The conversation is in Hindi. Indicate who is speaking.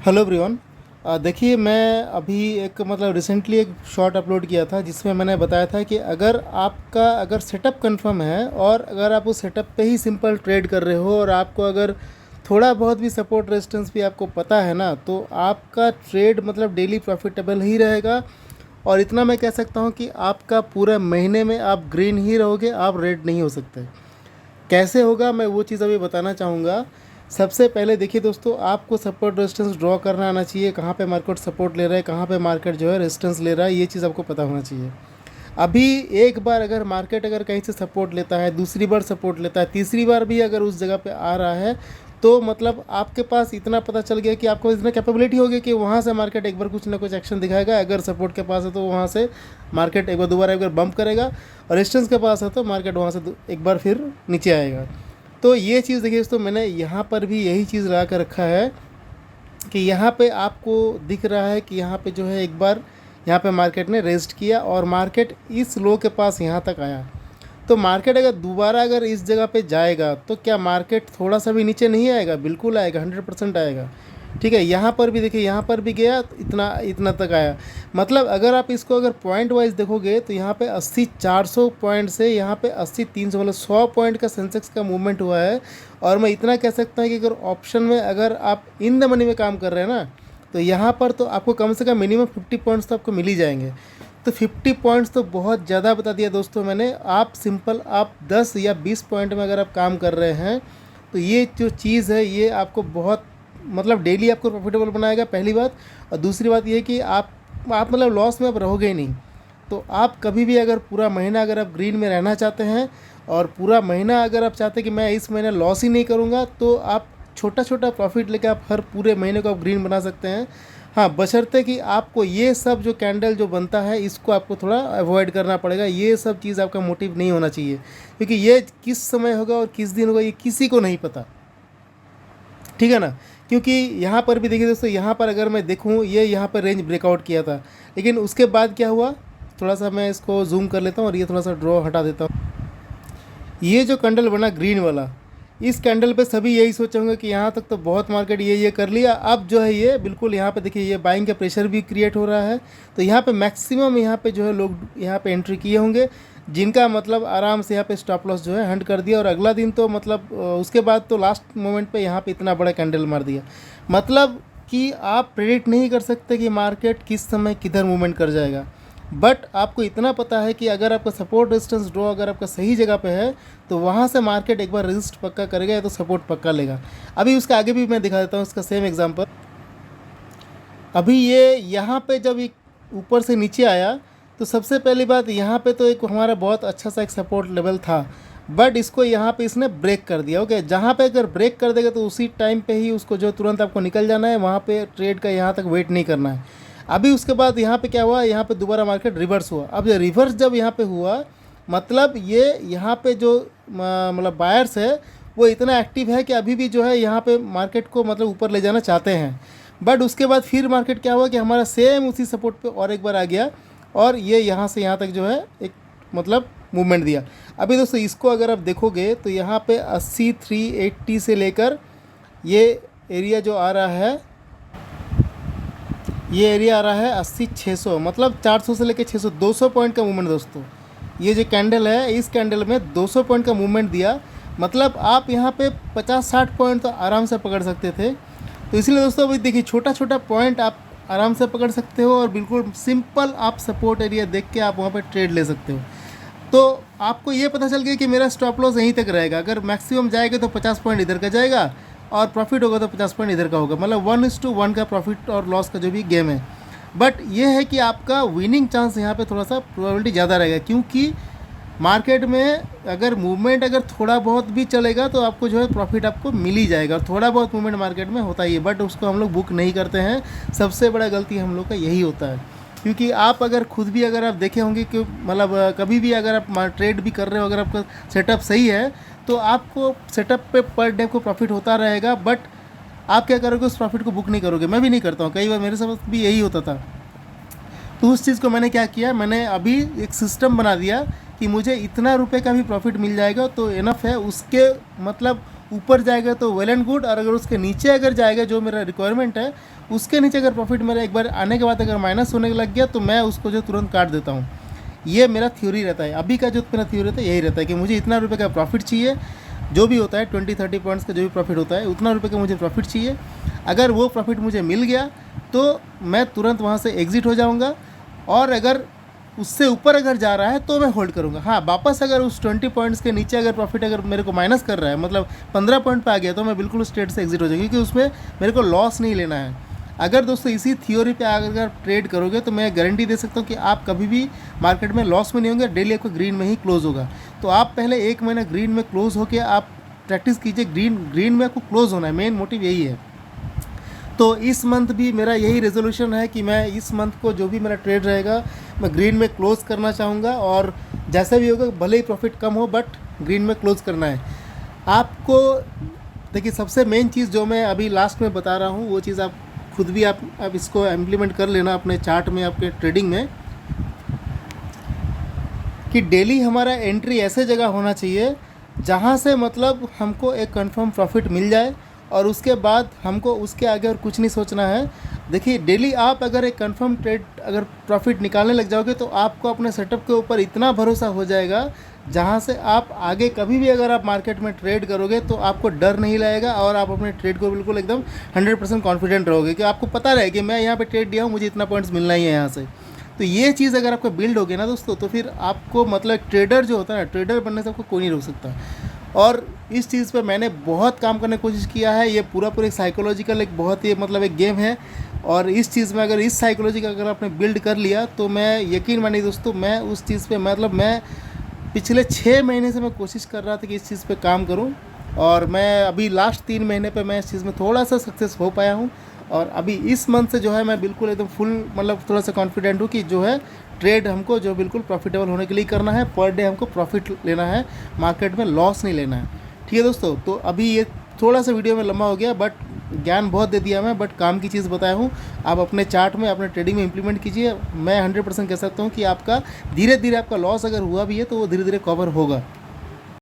Speaker 1: Hello everyone. देखिए, मैं अभी एक रिसेंटली एक शॉर्ट अपलोड किया था जिसमें मैंने बताया था कि अगर सेटअप कंफर्म है और अगर आप उस सेटअप पे ही सिंपल ट्रेड कर रहे हो और आपको अगर थोड़ा बहुत भी सपोर्ट रेजिस्टेंस भी आपको पता है ना, तो आपका ट्रेड डेली प्रॉफिटेबल ही रहेगा। और इतना मैं कह सकता हूँ कि आपका पूरा महीने में आप ग्रीन ही रहोगे, आप रेड नहीं हो सकते। कैसे होगा मैं वो चीज़ अभी बताना चाहूँगा। सबसे पहले देखिए दोस्तों, आपको सपोर्ट रेजिस्टेंस ड्रॉ करना आना चाहिए। कहाँ पे मार्केट सपोर्ट ले रहा है, कहाँ पे मार्केट जो है रेजिस्टेंस ले रहा है, ये चीज़ आपको पता होना चाहिए। अभी एक बार अगर मार्केट अगर कहीं से सपोर्ट लेता है, दूसरी बार सपोर्ट लेता है, तीसरी बार भी अगर उस जगह पे आ रहा है, तो आपके पास इतना पता चल गया कि आपको इतना कैपेबिलिटी हो गई कि वहाँ से मार्केट एक बार कुछ ना कुछ एक्शन दिखाएगा। अगर सपोर्ट के पास है तो वहाँ से मार्केट एक बार दोबारा एक बार बम्प करेगा, और रेजिस्टेंस के पास है तो मार्केट वहाँ से एक बार फिर नीचे आएगा। तो ये चीज़ देखिए दोस्तों, मैंने यहाँ पर भी यही चीज़ लगा कर रखा है कि यहाँ पे आपको दिख रहा है कि यहाँ पे जो है एक बार यहाँ पे मार्केट ने रेस्ट किया और मार्केट इस लो के पास यहाँ तक आया। तो मार्केट अगर दोबारा अगर इस जगह पे जाएगा तो क्या मार्केट थोड़ा सा भी नीचे नहीं आएगा? बिल्कुल आएगा, 100% आएगा। ठीक है, यहाँ पर भी देखिए, यहाँ पर भी गया तो इतना इतना तक आया। अगर आप इसको अगर पॉइंट वाइज देखोगे तो यहाँ पे 80-400 पॉइंट से यहाँ पे 80-300 100 पॉइंट का सेंसेक्स का मूवमेंट हुआ है। और मैं इतना कह सकता हूँ कि अगर ऑप्शन में अगर आप इन द मनी में काम कर रहे हैं ना, तो यहाँ पर तो आपको कम से कम मिनिमम 50 पॉइंट्स तो आपको मिल ही जाएंगे। तो 50 पॉइंट्स तो बहुत ज़्यादा बता दिया दोस्तों मैंने। आप 10 या 20 पॉइंट में अगर आप काम कर रहे हैं तो ये जो चीज़ है ये आपको बहुत डेली आपको प्रॉफिटेबल बनाएगा, पहली बात। और दूसरी बात ये कि आप लॉस में आप रहोगे ही नहीं। तो आप कभी भी अगर पूरा महीना अगर आप ग्रीन में रहना चाहते हैं और पूरा महीना अगर आप चाहते हैं कि मैं इस महीने लॉस ही नहीं करूँगा, तो आप छोटा छोटा प्रॉफिट लेकर आप हर पूरे महीने को आप ग्रीन बना सकते हैं। हाँ, बशर्ते कि आपको ये सब जो कैंडल जो बनता है इसको आपको थोड़ा अवॉइड करना पड़ेगा। ये सब चीज़ आपका मोटिव नहीं होना चाहिए, क्योंकि ये किस समय होगा और किस दिन होगा ये किसी को नहीं पता। ठीक है ना? क्योंकि यहाँ पर भी देखिए दोस्तों, यहाँ पर अगर मैं देखूँ, ये यहाँ पर रेंज ब्रेकआउट किया था, लेकिन उसके बाद क्या हुआ, थोड़ा सा मैं इसको जूम कर लेता हूँ और ये थोड़ा सा ड्रॉ हटा देता हूँ। ये जो कैंडल बना ग्रीन वाला, इस कैंडल पे सभी यही सोचे होंगे कि यहाँ तक तो बहुत मार्केट ये कर लिया। अब जो है ये बिल्कुल यहाँ पे देखिए, ये बाइंग का प्रेशर भी क्रिएट हो रहा है। तो यहाँ पे मैक्सिमम यहाँ पे जो है लोग यहाँ पे एंट्री किए होंगे, जिनका आराम से यहाँ पे स्टॉप लॉस जो है हंट कर दिया। और अगला दिन तो उसके बाद तो लास्ट मोमेंट पे यहाँ पे इतना बड़ा कैंडल मार दिया। कि आप प्रेडिक्ट नहीं कर सकते कि मार्केट किस समय किधर मूवमेंट कर जाएगा। बट आपको इतना पता है कि अगर आपका सपोर्ट रेजिस्टेंस ड्रॉ अगर आपका सही जगह पे है, तो वहाँ से मार्केट एक बार रेजिस्ट पक्का करेगा या तो सपोर्ट पक्का लेगा। अभी उसका आगे भी मैं दिखा देता हूँ, इसका सेम एग्जांपल। अभी ये यहाँ पे जब एक ऊपर से नीचे आया, तो सबसे पहली बात यहाँ पे तो एक हमारा बहुत अच्छा सा एक सपोर्ट लेवल था, बट इसको यहाँ पे इसने ब्रेक कर दिया। ओके, जहाँ पे अगर ब्रेक कर देगा तो उसी टाइम पे ही उसको जो तुरंत आपको निकल जाना है, वहाँ पे ट्रेड का यहाँ तक वेट नहीं करना है। अभी उसके बाद यहाँ पे क्या हुआ, यहाँ पे दोबारा मार्केट रिवर्स हुआ। अब ये रिवर्स जब यहाँ पे हुआ, ये यहाँ पे जो बायर्स है वो इतना एक्टिव है कि अभी भी जो है यहाँ पे मार्केट को ऊपर ले जाना चाहते हैं। बट उसके बाद फिर मार्केट क्या हुआ कि हमारा सेम उसी सपोर्ट पे और एक बार आ गया, और ये यहाँ से यहाँ तक जो है एक मूवमेंट दिया। अभी दोस्तों इसको अगर आप देखोगे तो यहाँ पे 8380 से लेकर ये एरिया जो आ रहा है, ये एरिया आ रहा है 80-600, 400 से लेकर 600, 200 पॉइंट का मूवमेंट दोस्तों। ये जो कैंडल है, इस कैंडल में 200 पॉइंट का मूवमेंट दिया। आप यहाँ पे 50-60 पॉइंट तो आराम से पकड़ सकते थे। तो इसलिए दोस्तों अभी देखिए, छोटा छोटा पॉइंट आप आराम से पकड़ सकते हो और बिल्कुल सिंपल आप सपोर्ट एरिया देख के आप वहाँ पे ट्रेड ले सकते हो। तो आपको ये पता चल गया कि मेरा स्टॉप लॉस यहीं तक रहेगा। अगर मैक्सिमम जाएगा तो 50 पॉइंट इधर का जाएगा और प्रॉफिट होगा तो 50 पॉइंट इधर का होगा। 1:1 का प्रॉफिट और लॉस का जो भी गेम है। बट ये है कि आपका विनिंग चांस यहाँ पे थोड़ा सा प्रोबेबिलिटी ज़्यादा रहेगा, क्योंकि मार्केट में अगर मूवमेंट अगर थोड़ा बहुत भी चलेगा तो आपको जो है प्रॉफिट आपको मिल ही जाएगा। थोड़ा बहुत मूवमेंट मार्केट में होता ही है, बट उसको हम लोग बुक नहीं करते हैं। सबसे बड़ा गलती हम लोग का यही होता है, क्योंकि आप अगर खुद भी अगर आप देखे होंगे कि कभी भी अगर आप ट्रेड भी कर रहे हो, अगर आपका सेटअप सही है तो आपको सेटअप पे पर डे को प्रॉफिट होता रहेगा। बट आप क्या करोगे, उस प्रॉफिट को बुक नहीं करोगे। मैं भी नहीं करता हूँ, कई बार मेरे साथ भी यही होता था। तो उस चीज़ को मैंने क्या किया, मैंने अभी एक सिस्टम बना दिया कि मुझे इतना रुपए का भी प्रॉफिट मिल जाएगा तो इनफ है। उसके ऊपर जाएगा तो वेल एंड गुड, और अगर उसके नीचे अगर जाएगा जो मेरा रिक्वायरमेंट है उसके नीचे अगर प्रॉफिट मेरा एक बार आने के बाद अगर माइनस होने लग गया तो मैं उसको जो तुरंत काट देता हूँ। ये मेरा थ्योरी रहता है, अभी का जो मेरा थ्योरी रहता है यही रहता है कि मुझे इतना रुपये का प्रॉफिट चाहिए, जो भी होता है 20-30 पॉइंट्स का जो भी प्रॉफिट होता है उतना रुपये का मुझे प्रॉफिट चाहिए। अगर वो प्रॉफिट मुझे मिल गया तो मैं तुरंत वहाँ से एग्ज़िट हो जाऊँगा, और अगर उससे ऊपर अगर जा रहा है तो मैं होल्ड करूँगा। हाँ, वापस अगर उस 20 पॉइंट्स के नीचे अगर प्रॉफिट अगर मेरे को माइनस कर रहा है, मतलब 15 पॉइंट पे आ गया, तो मैं बिल्कुल उस ट्रेड से एग्जिट हो जाऊँगा, क्योंकि उसमें मेरे को लॉस नहीं लेना है। अगर दोस्तों इसी थ्योरी पे अगर ट्रेड करोगे तो मैं गारंटी दे सकता हूँ कि आप कभी भी मार्केट में लॉस में नहीं होंगे, डेली आपको ग्रीन में ही क्लोज होगा। तो आप पहले 1 महीना ग्रीन में क्लोज होकर आप प्रैक्टिस कीजिए, ग्रीन में आपको क्लोज होना है, मेन मोटिव यही है। तो इस मंथ भी मेरा यही रेजोल्यूशन है कि मैं इस मंथ को जो भी मेरा ट्रेड रहेगा मैं ग्रीन में क्लोज़ करना चाहूँगा, और जैसा भी होगा भले ही प्रॉफिट कम हो बट ग्रीन में क्लोज़ करना है आपको। देखिए, सबसे मेन चीज़ जो मैं अभी लास्ट में बता रहा हूँ वो चीज़ आप खुद भी आप इसको इम्प्लीमेंट कर लेना अपने चार्ट में, आपके ट्रेडिंग में, कि डेली हमारा एंट्री ऐसे जगह होना चाहिए जहाँ से मतलब हमको एक कंफर्म प्रॉफिट मिल जाए, और उसके बाद हमको उसके आगे और कुछ नहीं सोचना है। देखिए, डेली आप अगर एक कंफर्म ट्रेड अगर प्रॉफिट निकालने लग जाओगे तो आपको अपने सेटअप के ऊपर इतना भरोसा हो जाएगा जहाँ से आप आगे कभी भी अगर आप मार्केट में ट्रेड करोगे तो आपको डर नहीं लगेगा, और आप अपने ट्रेड को बिल्कुल एकदम 100% कॉन्फिडेंट रहोगे कि आपको पता रहे कि मैं यहाँ पे ट्रेड दिया हूँ, मुझे इतना पॉइंट्स मिलना ही है यहाँ से। तो ये चीज़ अगर आपको बिल्ड होगी ना दोस्तों, तो फिर आपको मतलब ट्रेडर जो होता है ना, ट्रेडर बनने से आपको कोई नहीं रोक सकता। और इस चीज़ पे मैंने बहुत काम करने की कोशिश किया है। ये पूरा एक साइकोलॉजिकल एक बहुत ही मतलब एक गेम है, और इस चीज़ में अगर इस साइकोलॉजी का अगर आपने बिल्ड कर लिया तो मैं यकीन मानिए दोस्तों, मैं उस चीज़ पे मतलब मैं पिछले 6 महीने से मैं कोशिश कर रहा था कि इस चीज़ पे काम करूं, और मैं अभी लास्ट 3 महीने पे मैं इस चीज़ में थोड़ा सा सक्सेस हो पाया हूं। और अभी इस मंथ से जो है मैं बिल्कुल एकदम फुल मतलब थोड़ा सा कॉन्फिडेंट हूँ कि जो है ट्रेड हमको जो बिल्कुल प्रॉफिटेबल होने के लिए करना है, पर डे हमको प्रॉफिट लेना है, मार्केट में लॉस नहीं लेना है। ठीक है दोस्तों, तो अभी ये थोड़ा सा वीडियो में लंबा हो गया, बट ज्ञान बहुत दे दिया मैं, बट काम की चीज़ बताया हूँ। आप अपने चार्ट में अपने ट्रेडिंग में इंप्लीमेंट कीजिए। मैं 100% कह सकता हूँ कि आपका धीरे धीरे आपका लॉस अगर हुआ भी है तो वो धीरे धीरे कवर होगा।